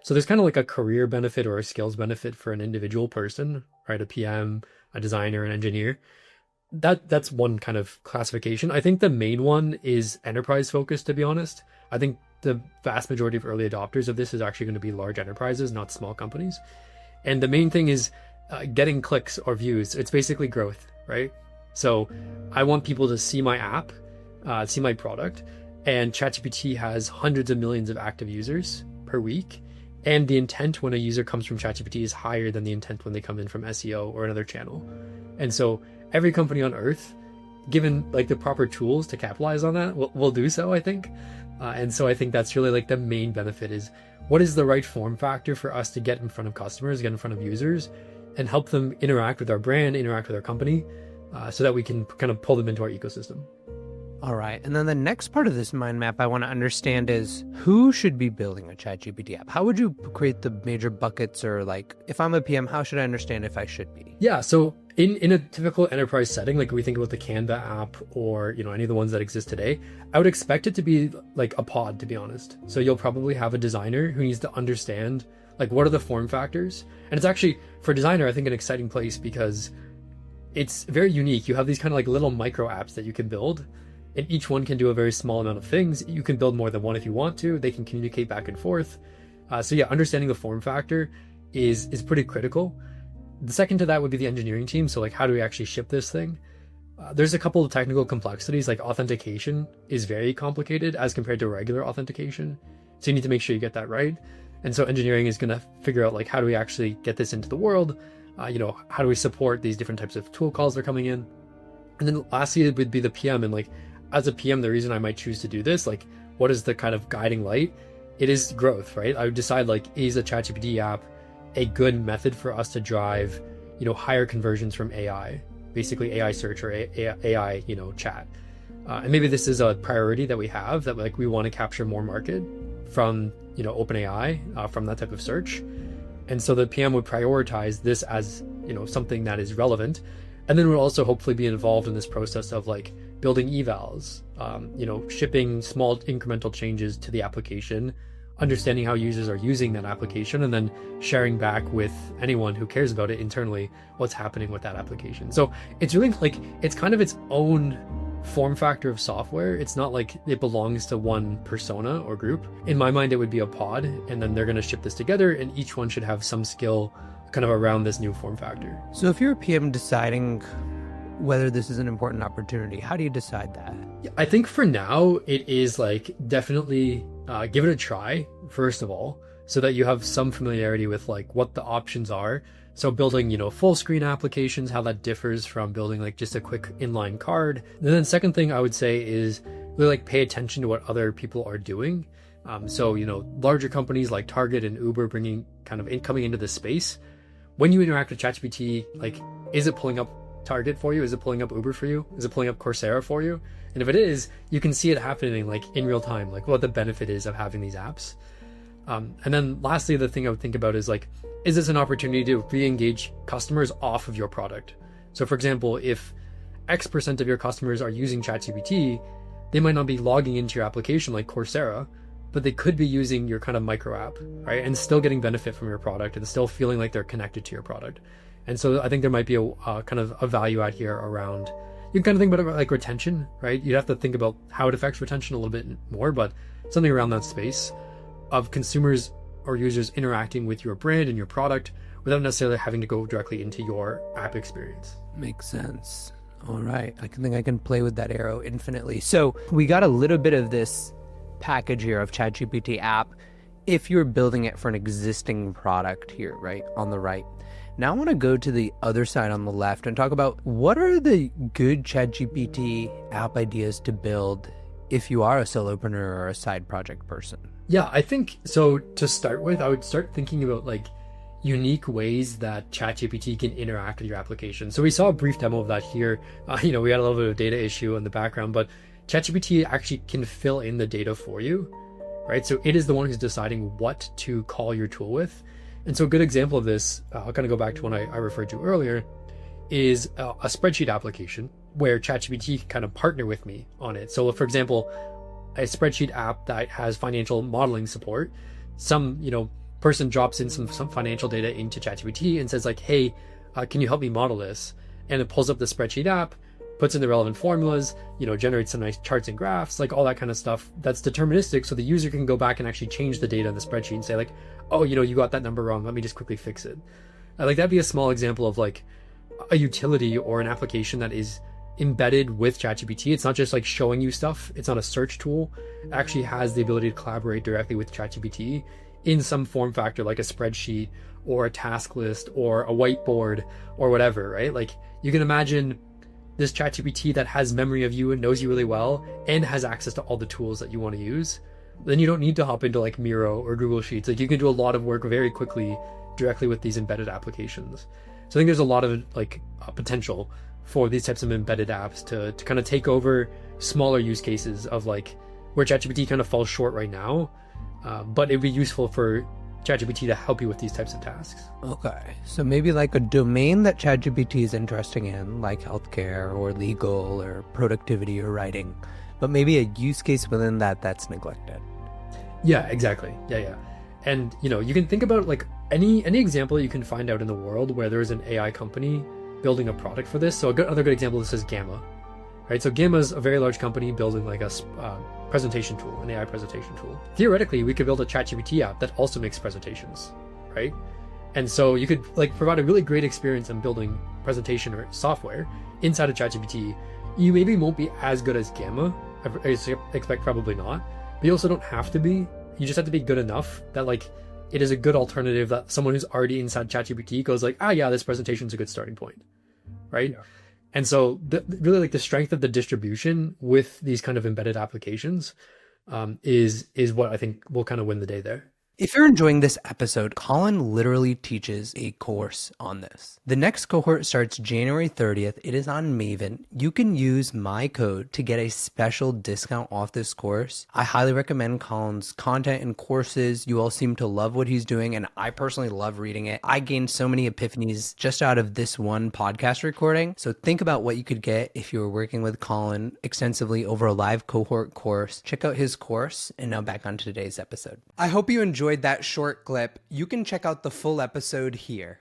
So there's kind of like a career benefit or a skills benefit for an individual person, right? A PM, a designer, an engineer. That's one kind of classification. I think the main one is enterprise focused, to be honest. I think the vast majority of early adopters of this is actually going to be large enterprises, not small companies. And the main thing is getting clicks or views. It's basically growth, right? So I want people to see my app, see my product, and ChatGPT has hundreds of millions of active users per week. And the intent when a user comes from ChatGPT is higher than the intent when they come in from SEO or another channel. And so every company on earth, given like the proper tools to capitalize on that, will do so, I think. And so I think that's really like the main benefit is what is the right form factor for us to get in front of customers, get in front of users, and help them interact with our brand, interact with our company, so that we can kind of pull them into our ecosystem. All right. And then the next part of this mind map I want to understand is who should be building a ChatGPT app? How would you create the major buckets, or like if I'm a PM, how should I understand if I should be? Yeah. So in a typical enterprise setting, like we think about the Canva app or, any of the ones that exist today, I would expect it to be like a pod, to be honest. So you'll probably have a designer who needs to understand like what are the form factors. And it's actually for a designer, I think an exciting place because it's very unique. You have these kind of like little micro apps that you can build, and each one can do a very small amount of things. You can build more than one if you want to. They can communicate back and forth. So yeah, understanding the form factor is pretty critical. The second to that would be the engineering team. So like, how do we actually ship this thing? There's a couple of technical complexities, like authentication is very complicated as compared to regular authentication. So you need to make sure you get that right. And so engineering is going to figure out like, how do we actually get this into the world? How do we support these different types of tool calls that are coming in? And then lastly, it would be the PM. And like, as a PM, the reason I might choose to do this, like, what is the kind of guiding light? It is growth, right? I would decide like, is a ChatGPT app a good method for us to drive, higher conversions from AI, basically AI search or AI, chat. And maybe this is a priority that we have, that like we want to capture more market from, OpenAI, from that type of search. And so the PM would prioritize this as, something that is relevant. And then we'll also hopefully be involved in this process of like building evals, shipping small incremental changes to the application, understanding how users are using that application, and then sharing back with anyone who cares about it internally what's happening with that application. So it's really like, it's kind of its own form factor of software. It's not like it belongs to one persona or group. In my mind, it would be a pod, and then they're going to ship this together, and each one should have some skill kind of around this new form factor. So if you're a PM deciding whether this is an important opportunity, how do you decide that? I think for now, it is like definitely give it a try, first of all, so that you have some familiarity with like what the options are. So building, full screen applications, how that differs from building like just a quick inline card. And then second thing I would say is really like pay attention to what other people are doing. So, larger companies like Target and Uber coming into this space. When you interact with ChatGPT, like, is it pulling up Target for you? Is it pulling up Uber for you? Is it pulling up Coursera for you? And if it is, you can see it happening like in real time, like what the benefit is of having these apps. And then lastly, the thing I would think about is like, is this an opportunity to re-engage customers off of your product? So for example, if X% of your customers are using ChatGPT, they might not be logging into your application like Coursera, but they could be using your kind of micro app, right? And still getting benefit from your product and still feeling like they're connected to your product. And so I think there might be a kind of a value out here around, you can kind of think about it like retention, right? You'd have to think about how it affects retention a little bit more, but something around that space of consumers or users interacting with your brand and your product without necessarily having to go directly into your app experience. Makes sense. All right. I think I can play with that arrow infinitely. So we got a little bit of this package here of ChatGPT app if you're building it for an existing product here, right, on the right. Now I want to go to the other side on the left and talk about what are the good ChatGPT app ideas to build if you are a solopreneur or a side project person. Yeah, I think so. To start with, I would start thinking about like unique ways that ChatGPT can interact with your application. So we saw a brief demo of that here. We had a little bit of a data issue in the background, but ChatGPT actually can fill in the data for you, right? So it is the one who's deciding what to call your tool with. And so a good example of this, I'll kind of go back to one I referred to earlier, is a spreadsheet application where ChatGPT can kind of partner with me on it. So for example, a spreadsheet app that has financial modeling support, some, person drops in some financial data into ChatGPT and says like, hey, can you help me model this? And it pulls up the spreadsheet app, puts in the relevant formulas, generates some nice charts and graphs, like all that kind of stuff that's deterministic. So the user can go back and actually change the data in the spreadsheet and say like, oh, you got that number wrong. Let me just quickly fix it. Like that'd be a small example of like a utility or an application that is embedded with ChatGPT. It's not just like showing you stuff. It's not a search tool. It actually has the ability to collaborate directly with ChatGPT in some form factor, like a spreadsheet or a task list or a whiteboard or whatever, right? Like you can imagine this ChatGPT that has memory of you and knows you really well and has access to all the tools that you want to use. Then you don't need to hop into like Miro or Google Sheets. Like you can do a lot of work very quickly directly with these embedded applications. So I think there's a lot of like potential for these types of embedded apps to kind of take over smaller use cases of like where ChatGPT kind of falls short right now. But it'd be useful for ChatGPT to help you with these types of tasks. Okay. So maybe like a domain that ChatGPT is interested in, like healthcare or legal or productivity or writing, but maybe a use case within that that's neglected. Yeah, exactly. Yeah. And, you can think about like any example you can find out in the world where there's an AI company building a product for this. So another good example of this is Gamma, right? So Gamma is a very large company building like a presentation tool, an AI presentation tool. Theoretically, we could build a ChatGPT app that also makes presentations, right? And so you could like provide a really great experience in building presentation or software inside of ChatGPT. You maybe won't be as good as Gamma. I expect probably not, but you also don't have to be. You just have to be good enough that like it is a good alternative that someone who's already inside ChatGPT goes like, yeah, this presentation is a good starting point, right? Yeah. And so really like the strength of the distribution with these kind of embedded applications is what I think will kind of win the day there. If you're enjoying this episode, Colin literally teaches a course on this. The next cohort starts January 30th. It is on Maven. You can use my code to get a special discount off this course. I highly recommend Colin's content and courses. You all seem to love what he's doing, and I personally love reading it. I gained so many epiphanies just out of this one podcast recording. So think about what you could get if you were working with Colin extensively over a live cohort course. Check out his course, and now back on to today's episode. I hope you enjoyed that short clip. You can check out the full episode here.